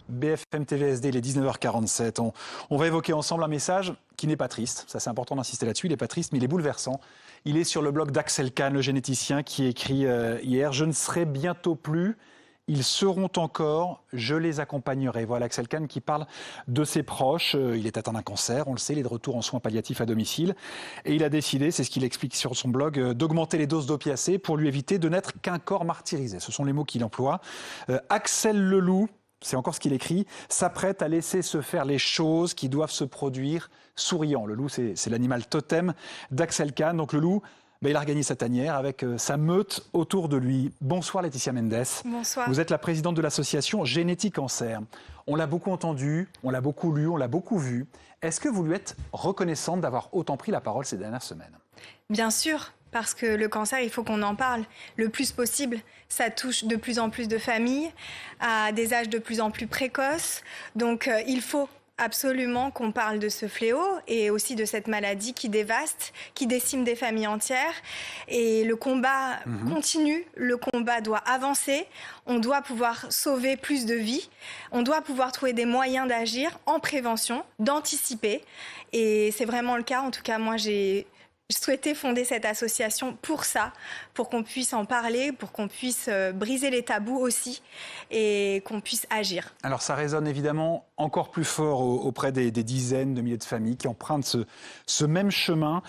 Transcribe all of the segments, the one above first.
BFM TVSD, il est 19h47. On va évoquer ensemble un message qui n'est pas triste. Ça, c'est important d'insister là-dessus. Il n'est pas triste, mais il est bouleversant. Il est sur le blog d'Axel Kahn, le généticien, qui écrit hier « Je ne serai bientôt plus. Ils seront encore. Je les accompagnerai ». Voilà Axel Kahn qui parle de ses proches. Il est atteint d'un cancer, on le sait. Il est de retour en soins palliatifs à domicile. Et il a décidé, c'est ce qu'il explique sur son blog, d'augmenter les doses d'opiacés pour lui éviter de n'être qu'un corps martyrisé. Ce sont les mots qu'il emploie. Axel Leloup, c'est encore ce qu'il écrit, s'apprête à laisser se faire les choses qui doivent se produire souriant. Le loup, c'est l'animal totem d'Axel Kahn. Donc le loup, il a regagné sa tanière avec sa meute autour de lui. Bonsoir Laetitia Mendes. Bonsoir. Vous êtes la présidente de l'association Génétique Cancer. On l'a beaucoup entendu, on l'a beaucoup lu, on l'a beaucoup vu. Est-ce que vous lui êtes reconnaissante d'avoir autant pris la parole ces dernières semaines ? Bien sûr, parce que le cancer, il faut qu'on en parle le plus possible. Ça touche de plus en plus de familles, à des âges de plus en plus précoces. Donc il faut absolument qu'on parle de ce fléau et aussi de cette maladie qui dévaste, qui décime des familles entières. Et le combat continue, le combat doit avancer. On doit pouvoir sauver plus de vies. On doit pouvoir trouver des moyens d'agir en prévention, d'anticiper. Et c'est vraiment le cas. En tout cas, moi, j'ai souhaité fonder cette association pour ça, pour qu'on puisse en parler, pour qu'on puisse briser les tabous aussi et qu'on puisse agir. Alors ça résonne évidemment encore plus fort auprès des dizaines de milliers de familles qui empruntent ce même chemin.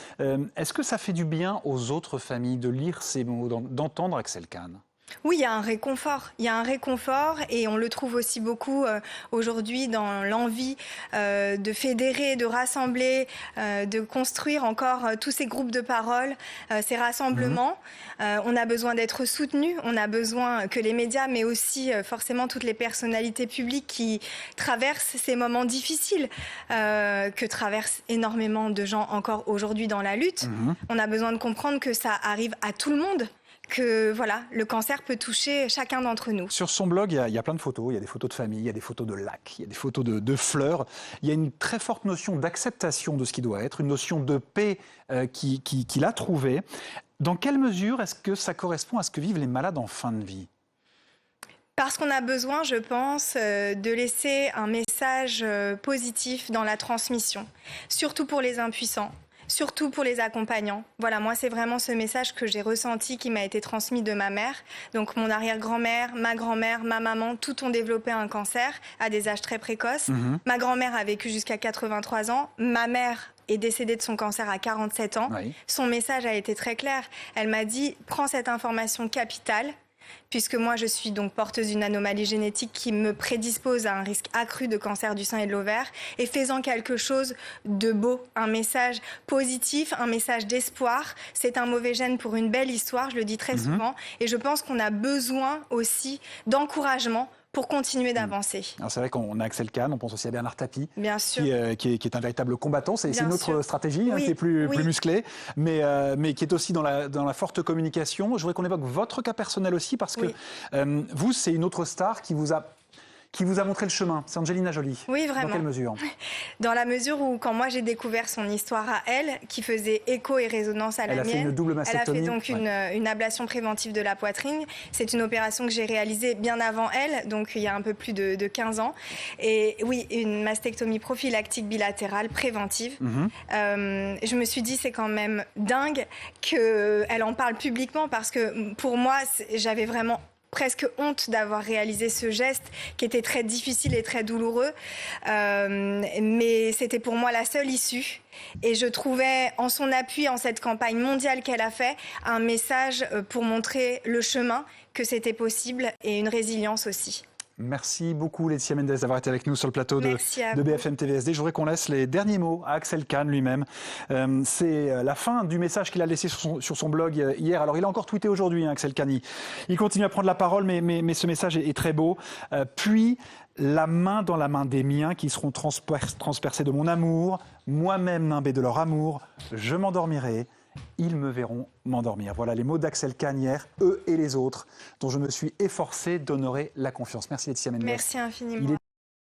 Est-ce que ça fait du bien aux autres familles de lire ces mots, d'entendre Axel Kahn ? Oui, il y a un réconfort. Il y a un réconfort et on le trouve aussi beaucoup aujourd'hui dans l'envie de fédérer, de rassembler, de construire encore tous ces groupes de parole, ces rassemblements. On a besoin d'être soutenus, on a besoin que les médias, mais aussi forcément toutes les personnalités publiques qui traversent ces moments difficiles, que traversent énormément de gens encore aujourd'hui dans la lutte. On a besoin de comprendre que ça arrive à tout le monde. Que voilà, le cancer peut toucher chacun d'entre nous. Sur son blog, il y a plein de photos. Il y a des photos de famille, il y a des photos de lacs, il y a des photos de fleurs. Il y a une très forte notion d'acceptation de ce qui doit être, une notion de paix qu'il a trouvée. Dans quelle mesure est-ce que ça correspond à ce que vivent les malades en fin de vie ? Parce qu'on a besoin, je pense, de laisser un message positif dans la transmission, surtout pour les impuissants. Surtout pour les accompagnants. Voilà, moi, c'est vraiment ce message que j'ai ressenti, qui m'a été transmis de ma mère. Donc, mon arrière-grand-mère, ma grand-mère, ma maman, tout ont développé un cancer à des âges très précoces. Ma grand-mère a vécu jusqu'à 83 ans. Ma mère est décédée de son cancer à 47 ans. Oui. Son message a été très clair. Elle m'a dit, prends cette information capitale, puisque moi, je suis donc porteuse d'une anomalie génétique qui me prédispose à un risque accru de cancer du sein et de l'ovaire, et faisant quelque chose de beau, un message positif, un message d'espoir. C'est un mauvais gène pour une belle histoire, je le dis très souvent, et je pense qu'on a besoin aussi d'encouragement pour continuer d'avancer. C'est vrai qu'on a Axel Kahn, on pense aussi à Bernard Tapie, bien sûr. Qui est un véritable combattant. C'est une autre stratégie qui est plus musclée, mais qui est aussi dans la forte communication. Je voudrais qu'on évoque votre cas personnel aussi, parce que vous, c'est une autre star qui vous a montré le chemin. C'est Angelina Jolie. Oui, vraiment. Dans quelle mesure ? Dans la mesure où, quand moi j'ai découvert son histoire à elle, qui faisait écho et résonance à la mienne, elle a fait une double mastectomie. Elle a fait donc une ablation préventive de la poitrine. C'est une opération que j'ai réalisée bien avant elle, donc il y a un peu plus de 15 ans. Et oui, une mastectomie prophylactique bilatérale préventive. Je me suis dit, c'est quand même dingue qu'elle en parle publiquement, parce que pour moi, j'avais vraiment presque honte d'avoir réalisé ce geste qui était très difficile et très douloureux, mais c'était pour moi la seule issue. Et je trouvais en son appui, en cette campagne mondiale qu'elle a fait, un message pour montrer le chemin, que c'était possible, et une résilience aussi. Merci beaucoup Laetitia Mendes d'avoir été avec nous sur le plateau de BFM TVSD. Je voudrais qu'on laisse les derniers mots à Axel Kahn lui-même. C'est la fin du message qu'il a laissé sur son blog hier. Alors il a encore tweeté aujourd'hui, Axel Kahn. Il continue à prendre la parole, mais ce message est très beau. Puis la main dans la main des miens qui seront transpercés de mon amour, moi-même nimbé de leur amour, je m'endormirai. Ils me verront m'endormir. Voilà les mots d'Axel Kahn hier, eux et les autres, dont je me suis efforcé d'honorer la confiance. Merci Laetitia Mendes. Merci infiniment.